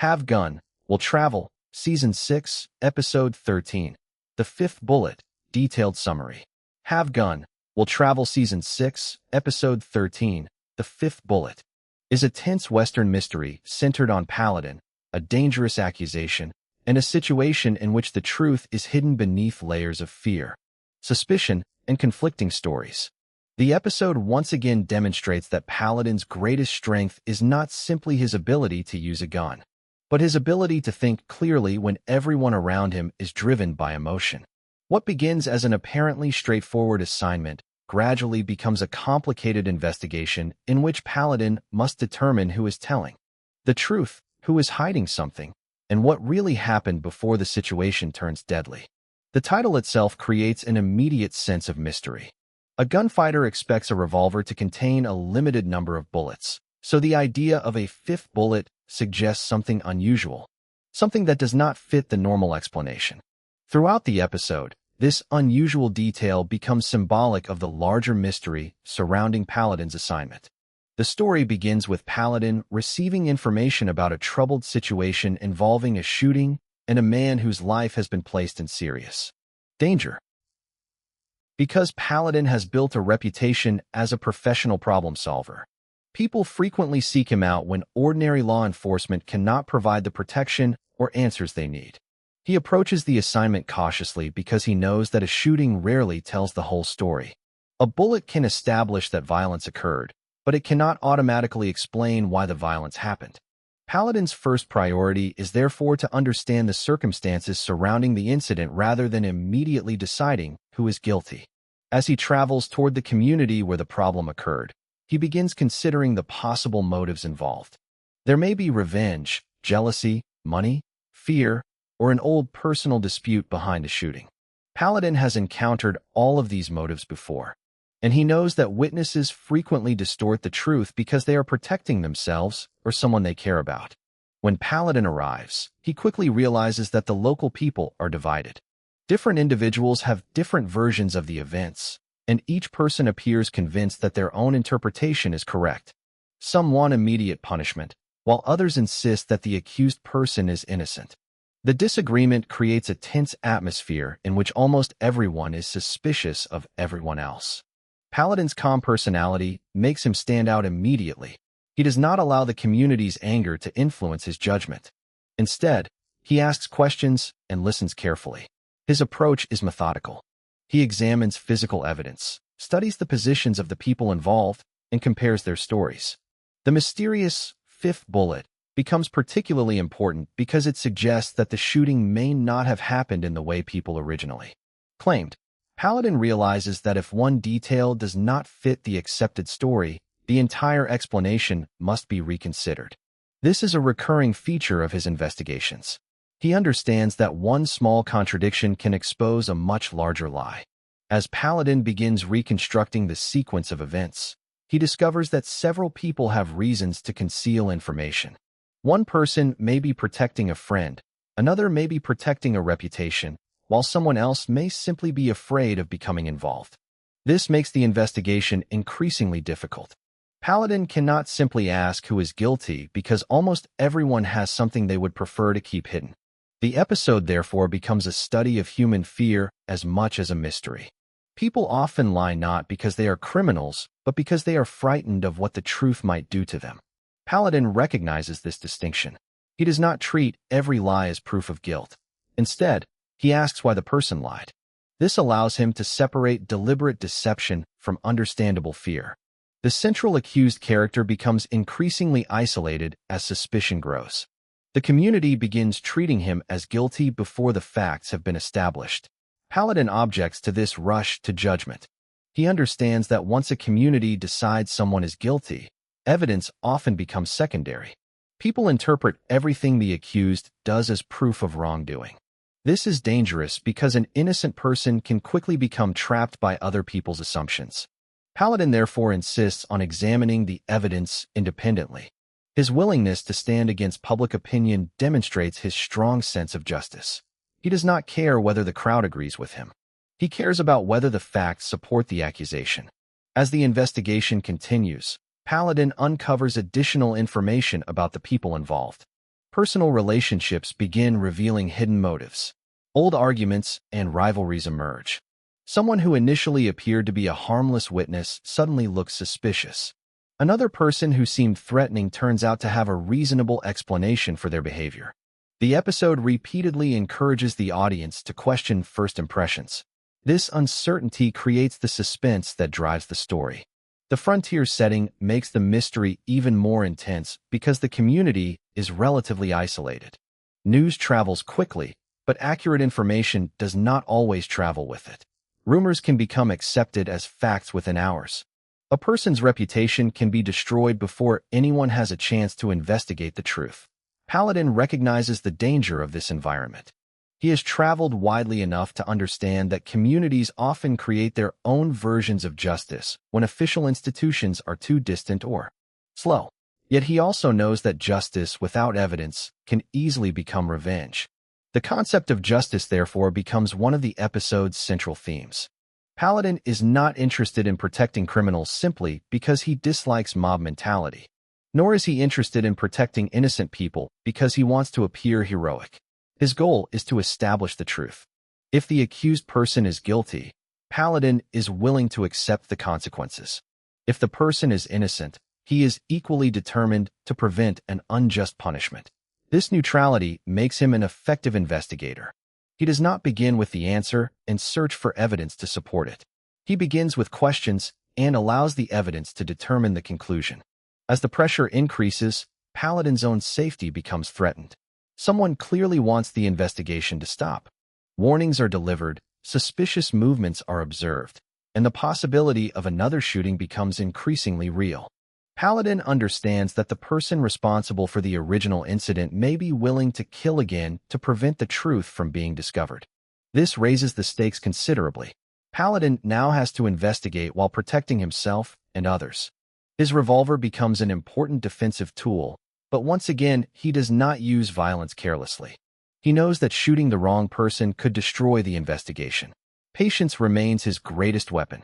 Have Gun, Will Travel, Season 6, Episode 13. The Fifth Bullet, Detailed Summary. Have Gun, Will Travel Season 6, Episode 13, The Fifth Bullet, is a tense Western mystery centered on Paladin, a dangerous accusation, and a situation in which the truth is hidden beneath layers of fear, suspicion, and conflicting stories. The episode once again demonstrates that Paladin's greatest strength is not simply his ability to use a gun, but his ability to think clearly when everyone around him is driven by emotion. What begins as an apparently straightforward assignment gradually becomes a complicated investigation in which Paladin must determine who is telling the truth, who is hiding something, and what really happened before the situation turns deadly. The title itself creates an immediate sense of mystery. A gunfighter expects a revolver to contain a limited number of bullets, so the idea of a fifth bullet suggests something unusual, something that does not fit the normal explanation. Throughout the episode, this unusual detail becomes symbolic of the larger mystery surrounding Paladin's assignment. The story begins with Paladin receiving information about a troubled situation involving a shooting and a man whose life has been placed in serious danger. Because Paladin has built a reputation as a professional problem solver, people frequently seek him out when ordinary law enforcement cannot provide the protection or answers they need. He approaches the assignment cautiously because he knows that a shooting rarely tells the whole story. A bullet can establish that violence occurred, but it cannot automatically explain why the violence happened. Paladin's first priority is therefore to understand the circumstances surrounding the incident rather than immediately deciding who is guilty. As he travels toward the community where the problem occurred, he begins considering the possible motives involved. There may be revenge, jealousy, money, fear, or an old personal dispute behind a shooting. Paladin has encountered all of these motives before, and he knows that witnesses frequently distort the truth because they are protecting themselves or someone they care about. When Paladin arrives, he quickly realizes that the local people are divided. Different individuals have different versions of the events, and each person appears convinced that their own interpretation is correct. Some want immediate punishment, while others insist that the accused person is innocent. The disagreement creates a tense atmosphere in which almost everyone is suspicious of everyone else. Paladin's calm personality makes him stand out immediately. He does not allow the community's anger to influence his judgment. Instead, he asks questions and listens carefully. His approach is methodical. He examines physical evidence, studies the positions of the people involved, and compares their stories. The mysterious fifth bullet becomes particularly important because it suggests that the shooting may not have happened in the way people originally claimed. Paladin realizes that if one detail does not fit the accepted story, the entire explanation must be reconsidered. This is a recurring feature of his investigations. He understands that one small contradiction can expose a much larger lie. As Paladin begins reconstructing the sequence of events, he discovers that several people have reasons to conceal information. One person may be protecting a friend, another may be protecting a reputation, while someone else may simply be afraid of becoming involved. This makes the investigation increasingly difficult. Paladin cannot simply ask who is guilty because almost everyone has something they would prefer to keep hidden. The episode therefore becomes a study of human fear as much as a mystery. People often lie not because they are criminals, but because they are frightened of what the truth might do to them. Paladin recognizes this distinction. He does not treat every lie as proof of guilt. Instead, he asks why the person lied. This allows him to separate deliberate deception from understandable fear. The central accused character becomes increasingly isolated as suspicion grows. The community begins treating him as guilty before the facts have been established. Paladin objects to this rush to judgment. He understands that once a community decides someone is guilty, evidence often becomes secondary. People interpret everything the accused does as proof of wrongdoing. This is dangerous because an innocent person can quickly become trapped by other people's assumptions. Paladin therefore insists on examining the evidence independently. His willingness to stand against public opinion demonstrates his strong sense of justice. He does not care whether the crowd agrees with him. He cares about whether the facts support the accusation. As the investigation continues, Paladin uncovers additional information about the people involved. Personal relationships begin revealing hidden motives. Old arguments and rivalries emerge. Someone who initially appeared to be a harmless witness suddenly looks suspicious. Another person who seemed threatening turns out to have a reasonable explanation for their behavior. The episode repeatedly encourages the audience to question first impressions. This uncertainty creates the suspense that drives the story. The frontier setting makes the mystery even more intense because the community is relatively isolated. News travels quickly, but accurate information does not always travel with it. Rumors can become accepted as facts within hours. A person's reputation can be destroyed before anyone has a chance to investigate the truth. Paladin recognizes the danger of this environment. He has traveled widely enough to understand that communities often create their own versions of justice when official institutions are too distant or slow. Yet he also knows that justice without evidence can easily become revenge. The concept of justice, therefore, becomes one of the episode's central themes. Paladin is not interested in protecting criminals simply because he dislikes mob mentality. Nor is he interested in protecting innocent people because he wants to appear heroic. His goal is to establish the truth. If the accused person is guilty, Paladin is willing to accept the consequences. If the person is innocent, he is equally determined to prevent an unjust punishment. This neutrality makes him an effective investigator. He does not begin with the answer and search for evidence to support it. He begins with questions and allows the evidence to determine the conclusion. As the pressure increases, Paladin's own safety becomes threatened. Someone clearly wants the investigation to stop. Warnings are delivered, suspicious movements are observed, and the possibility of another shooting becomes increasingly real. Paladin understands that the person responsible for the original incident may be willing to kill again to prevent the truth from being discovered. This raises the stakes considerably. Paladin now has to investigate while protecting himself and others. His revolver becomes an important defensive tool, but once again, he does not use violence carelessly. He knows that shooting the wrong person could destroy the investigation. Patience remains his greatest weapon.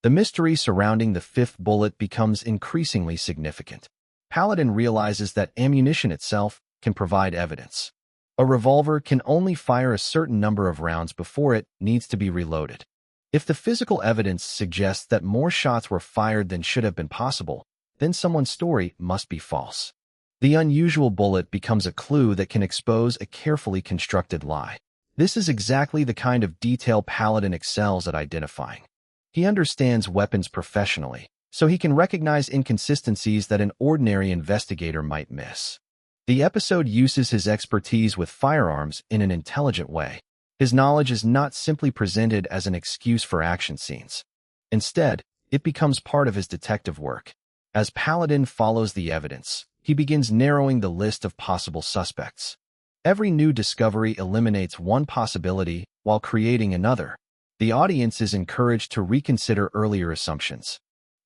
The mystery surrounding the fifth bullet becomes increasingly significant. Paladin realizes that ammunition itself can provide evidence. A revolver can only fire a certain number of rounds before it needs to be reloaded. If the physical evidence suggests that more shots were fired than should have been possible, then someone's story must be false. The unusual bullet becomes a clue that can expose a carefully constructed lie. This is exactly the kind of detail Paladin excels at identifying. He understands weapons professionally, so he can recognize inconsistencies that an ordinary investigator might miss. The episode uses his expertise with firearms in an intelligent way. His knowledge is not simply presented as an excuse for action scenes. Instead, it becomes part of his detective work. As Paladin follows the evidence, he begins narrowing the list of possible suspects. Every new discovery eliminates one possibility while creating another. The audience is encouraged to reconsider earlier assumptions.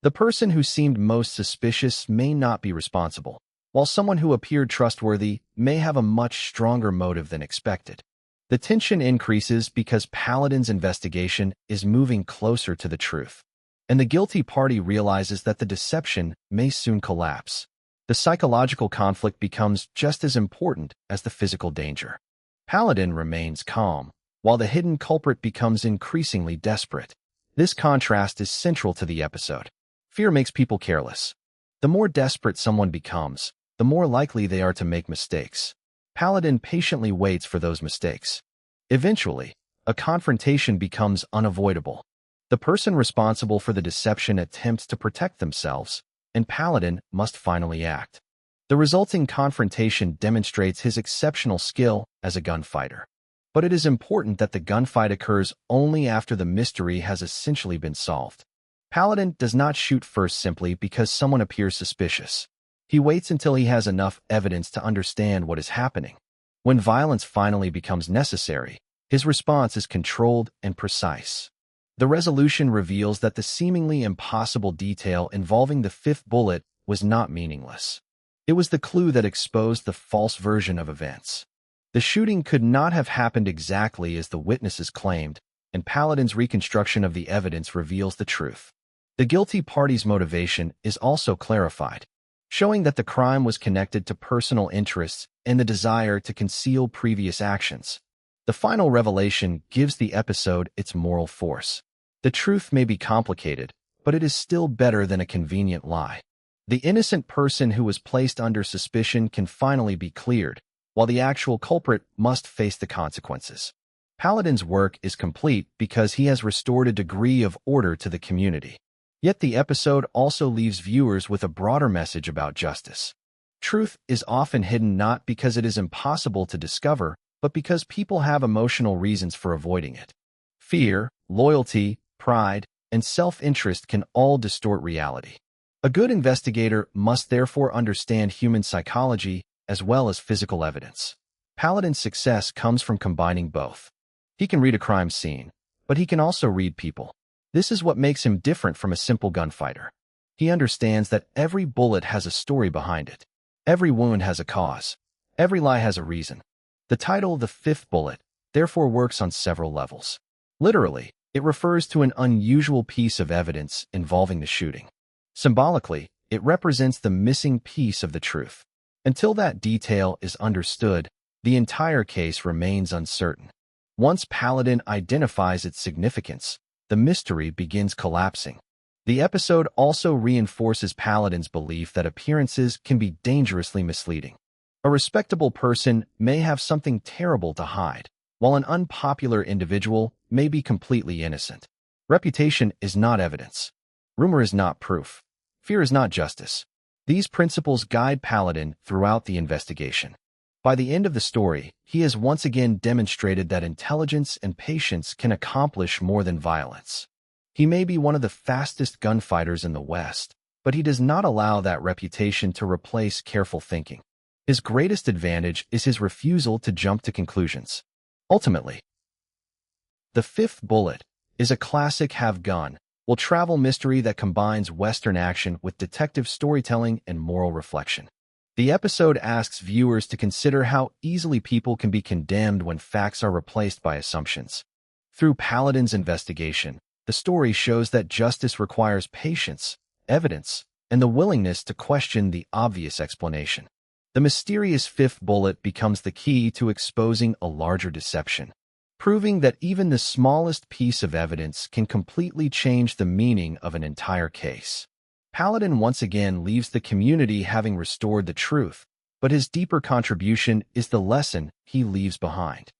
The person who seemed most suspicious may not be responsible, while someone who appeared trustworthy may have a much stronger motive than expected. The tension increases because Paladin's investigation is moving closer to the truth, and the guilty party realizes that the deception may soon collapse. The psychological conflict becomes just as important as the physical danger. Paladin remains calm, while the hidden culprit becomes increasingly desperate. This contrast is central to the episode. Fear makes people careless. The more desperate someone becomes, the more likely they are to make mistakes. Paladin patiently waits for those mistakes. Eventually, a confrontation becomes unavoidable. The person responsible for the deception attempts to protect themselves, and Paladin must finally act. The resulting confrontation demonstrates his exceptional skill as a gunfighter. But it is important that the gunfight occurs only after the mystery has essentially been solved. Paladin does not shoot first simply because someone appears suspicious. He waits until he has enough evidence to understand what is happening. When violence finally becomes necessary, his response is controlled and precise. The resolution reveals that the seemingly impossible detail involving the fifth bullet was not meaningless. It was the clue that exposed the false version of events. The shooting could not have happened exactly as the witnesses claimed, and Paladin's reconstruction of the evidence reveals the truth. The guilty party's motivation is also clarified. showing that the crime was connected to personal interests and the desire to conceal previous actions. The final revelation gives the episode its moral force. The truth may be complicated, but it is still better than a convenient lie. The innocent person who was placed under suspicion can finally be cleared, while the actual culprit must face the consequences. Paladin's work is complete because he has restored a degree of order to the community. Yet the episode also leaves viewers with a broader message about justice. Truth is often hidden not because it is impossible to discover, but because people have emotional reasons for avoiding it. Fear, loyalty, pride, and self-interest can all distort reality. A good investigator must therefore understand human psychology as well as physical evidence. Paladin's success comes from combining both. He can read a crime scene, but he can also read people. This is what makes him different from a simple gunfighter. He understands that every bullet has a story behind it. Every wound has a cause. Every lie has a reason. The title, The Fifth Bullet, therefore works on several levels. Literally, it refers to an unusual piece of evidence involving the shooting. Symbolically, it represents the missing piece of the truth. Until that detail is understood, the entire case remains uncertain. Once Paladin identifies its significance, the mystery begins collapsing. The episode also reinforces Paladin's belief that appearances can be dangerously misleading. A respectable person may have something terrible to hide, while an unpopular individual may be completely innocent. Reputation is not evidence. Rumor is not proof. Fear is not justice. These principles guide Paladin throughout the investigation. By the end of the story, he has once again demonstrated that intelligence and patience can accomplish more than violence. He may be one of the fastest gunfighters in the West, but he does not allow that reputation to replace careful thinking. His greatest advantage is his refusal to jump to conclusions. Ultimately, The Fifth Bullet is a classic have-gun, will-travel mystery that combines Western action with detective storytelling and moral reflection. The episode asks viewers to consider how easily people can be condemned when facts are replaced by assumptions. Through Paladin's investigation, the story shows that justice requires patience, evidence, and the willingness to question the obvious explanation. The mysterious fifth bullet becomes the key to exposing a larger deception, proving that even the smallest piece of evidence can completely change the meaning of an entire case. Paladin once again leaves the community having restored the truth, but his deeper contribution is the lesson he leaves behind.